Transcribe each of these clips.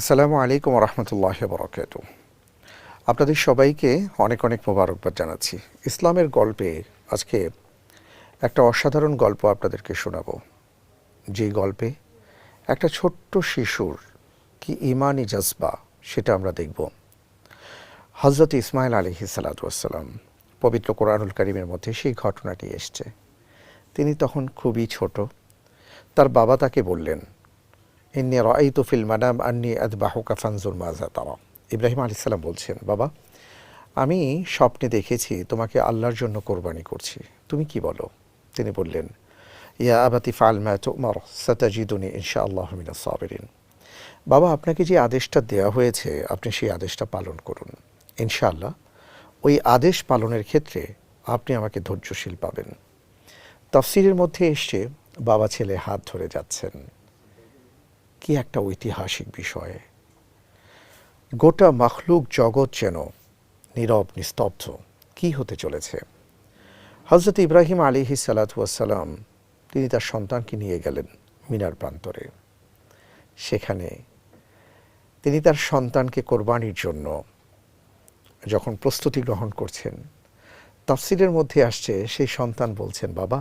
আসসালামু আলাইকুম রহমতুল্লাহি বরকাত। আপনাদের সবাইকে অনেক অনেক মোবারকবাদ জানাচ্ছি। ইসলামের গল্পে আজকে একটা অসাধারণ গল্প আপনাদেরকে শোনাবো, যে গল্পে একটা ছোট্ট শিশুর কি ইমানি জজবা সেটা আমরা দেখব। হযরত ইসমাইল আলাইহিস সালাতু ওয়াস সালাম, পবিত্র কোরআনুল কারীমের মধ্যে সেই ঘটনাটি এসছে। তিনি তখন খুবই ছোট। তার বাবা তাকে বললেন, ইন্নী রাআইতু ফিল মানাম আন্নী আযবাহুকা ফানজুর মাযা তারা। ইব্রাহিম আলাইহিস সালাম বলছেন, বাবা, আমি স্বপ্নে দেখেছি তোমাকে আল্লাহর জন্য কোরবানি করছি, তুমি কি বলো? তিনি বললেন, ইয়া আবাতি ফাআল মা তু'মার সাতাজিদুনি ইনশাআল্লাহু মিনাস সাবিরিন। বাবা, আপনাকে যে আদেশটা দেওয়া হয়েছে আপনি সেই আদেশটা পালন করুন, ইনশাআল্লাহ ওই আদেশ পালনের ক্ষেত্রে আপনি আমাকে ধৈর্যশীল পাবেন। তাফসীরের মধ্যে এসছে বাবা ছেলে হাত ধরে যাচ্ছেন। কি একটা ঐতিহাসিক বিষয়! গোটা মাখলুক জগৎ যেন নীরব নিস্তব্ধ, কি হতে চলেছে। হযরত ইব্রাহিম আলাইহিস সালাতু ওয়াস সালাম তিনি তার সন্তানকে নিয়ে গেলেন মিনার প্রান্তরে। সেখানে তিনি তার সন্তানকে কোরবানির জন্য যখন প্রস্তুতি গ্রহণ করছেন, তাফসীরের মধ্যে আসছে সেই সন্তান বলছেন, বাবা,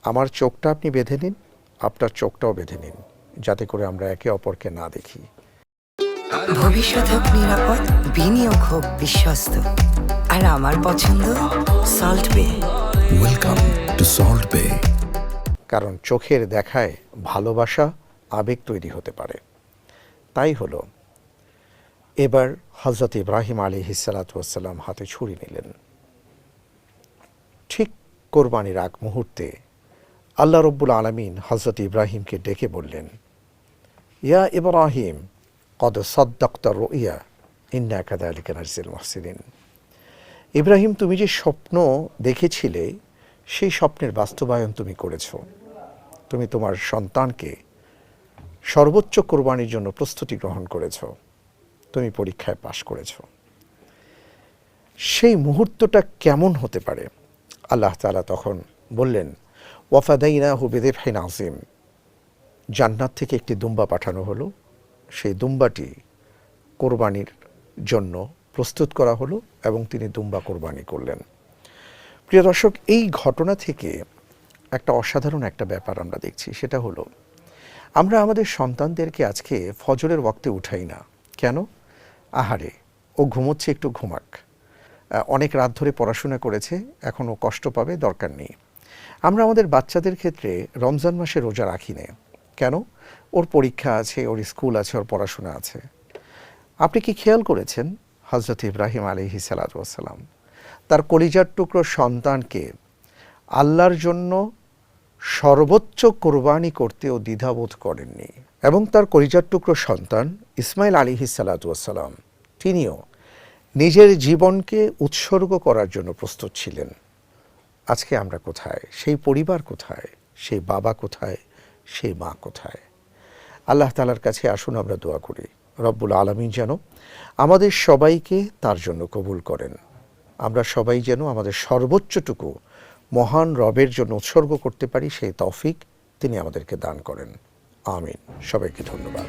আমার চোখটা আপনি বেঁধে নিন, আপনার চোখটাও বেঁধে নিন, যাতে করে আমরা একে অপরকে না দেখি। ভবিষ্যৎ হোক নিরাপদ, বিনিয়োগ হোক বিশ্বস্ত, আর আমার পছন্দ সল্ট বে। ওয়েলকাম টু সল্ট বে। কারণ চোখের দেখায় ভালোবাসা আবেগ তৈরি হতে পারে। তাই হলো, এবার হযরত ইব্রাহিম আলাইহিস সালাতু ওয়াস সালাম হাতে ছুরি নিলেন। ঠিক কোরবানির আগ মুহূর্তে আল্লাহ রব্বুল আলামিন হযরত ইব্রাহিমকে ডেকে বললেন, ইয়া ইব্রাহিম কদ সাদ্দাকতা রুইয়া ইন্না কাযালিকা নাজজিল মুহসিনিন। ইব্রাহিম, তুমি যে স্বপ্ন দেখেছিলে সেই স্বপ্নের বাস্তবায়ন তুমি করেছ। তুমি তোমার সন্তানকে সর্বোচ্চ কোরবানির জন্য প্রস্তুতি গ্রহণ করেছ, তুমি পরীক্ষায় পাশ করেছ। সেই মুহূর্তটা কেমন হতে পারে? আল্লাহ তাআলা তখন বললেন, ওয়াফাদাইনাহু বিযিবহিন আযীম। জান্নাত থেকে একটি দুম্বা পাঠানো হলো, সেই দুম্বাটি কোরবানির জন্য প্রস্তুত করা হলো এবং তিনি দুম্বা কোরবানি করলেন। প্রিয় দর্শক, এই ঘটনা থেকে একটা অসাধারণ একটা ব্যাপার আমরা দেখছি, সেটা হলো আমরা আমাদের সন্তানদেরকে আজকে ফজরের ওয়াক্তে উঠাই না। কেন? আহারে, ও ঘুমোচ্ছে, একটু ঘুমাক, অনেক রাত ধরে পড়াশোনা করেছে, এখন ও কষ্ট পাবে, দরকার নেই। আমরা আমাদের বাচ্চাদের ক্ষেত্রে রমজান মাসে রোজা রাখি না। কেন? ওর পরীক্ষা আছে, ওর স্কুল আছে, ওর পড়াশোনা আছে। আপনি কি খেয়াল করেছেন হযরত ইব্রাহিম আলাইহিস সালাতু ওয়াস সালাম তার কলিজার টুকরো সন্তানকে আল্লাহর জন্য সর্বোচ্চ কোরবানি করতেও দ্বিধাবোধ করেননি, এবং তার কলিজার টুকরো সন্তান ইসমাইল আলাইহিস সালাতু ওয়াস সালাম তিনিও নিজের জীবনকে উৎসর্গ করার জন্য প্রস্তুত ছিলেন। আজকে আমরা কোথায়? সেই পরিবার কোথায়? সেই বাবা কোথায়? সেই মা কোথায়? আল্লাহ তাআলার কাছে আসুন আমরা দোয়া করি, রব্বুল আলামিন যেন আমাদের সবাইকে তার জন্য কবুল করেন। আমরা সবাই যেন আমাদের সর্বোচ্চটুকু মহান রবের জন্য উৎসর্গ করতে পারি, সেই তৌফিক তিনি আমাদেরকে দান করেন। আমিন। সবাইকে ধন্যবাদ।